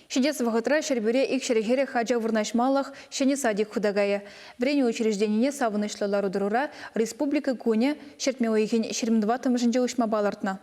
Шидец вахытра шербюре икшерехере хаджа вырнашмалах шене садик худагая. Врене учрежденине савынышлылару дурура республика Куня шертмеуихин 22 жынжа ушма балартна.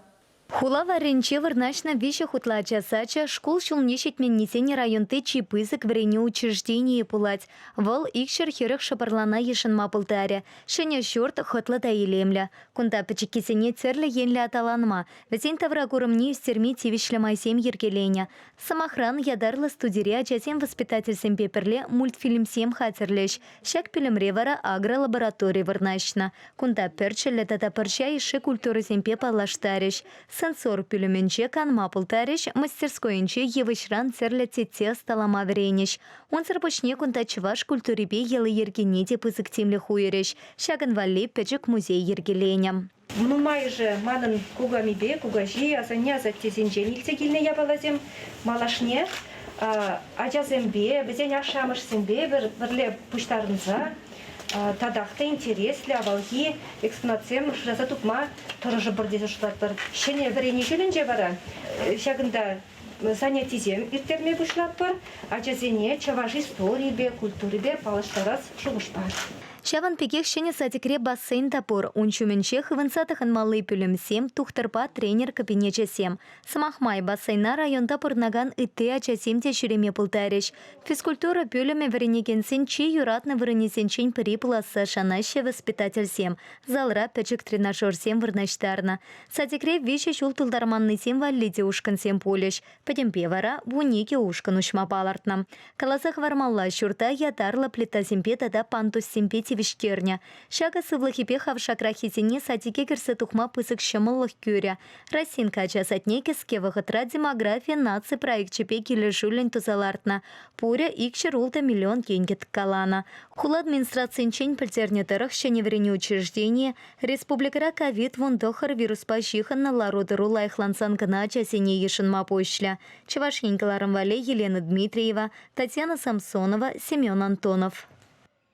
Хулава ренче вырнашна вище хутлача сача школ шулнешет мен несене районты чипызык врене учреждение пулать. Вол икшер херых шапарлана ешен мапылтаре. Шене шорт хотла да елемля. Кунда пачекисене церле енля аталанма. Везен тавра курымне истерми тивишле майсем ергеленя. Самохран ядарлы студерия часем воспитатель сем пеперле мультфильм сем хатерлеш. Шак пилемревара агролаборатория вырнашна. Кунда перчеле тата перча иши культуры семпе палаштареш. Сенсор пюлюменче канма пултареш, мастерскойнче евышран церле тетте сталама веренеш. Он сарпочне кунта чуваш культурибе елы ергенете пызык темле хуереш. Шаган валли печек музей ергеленям. Ну майже манын кугамибе, кугажи, азаня за тезенжен илтегилне ябалазем малашне, ажазембе, безен ашамышсембе, бірле пуштарынза. Тадақта интереслі авалги экспонатсем жаза тупма тұрыжы бірдесі шылаттыр. Шене вірене жүлінже бара. Шагында занятизем иртерме бұшлаттыр, ажазене чаваш истории бе, культуры бе, палыштарас шуғышпар. Шаван пекех шене сатикре бассейн тапор. Унчуменче хывынсатыхын малый пүлімсем, тухтырпа тренер кабинечесем. Самахмай бассейна район тапорнаган итте ачасем те шүреме пултареш. Физкультура пүліме віренекенсен чи юратны віренесенчен перипласы шанаще воспитательсем. Залра печек тренажерсем вырнаштарна. Сатикре вище шул тулдарманнысем валлиде ушкансем полеш. Пәдемпе вара вунике ушкан ушма палартна. Каласах вармалла шурта ятарла плитасемпе тада пантуссемпе виштерня. Шага сывлахипе хавшакрахисене сатике кирсе тухма пысык шымыллых кюря. Расинка ачасатне кеске вахытра демография наци проектчепе келешулен тузалартна. Пуря икшер улта миллион кенгет калана. Хула администрациянчен пілтернетарах шеневрене учреждение республикара ковид вундохар вируспа жихан ларудыру лайхлансан гына ачасене ешынма пошля. Чевашенькаларым вале Елена Дмитриева, Татьяна Самсонова, Семен Антонов.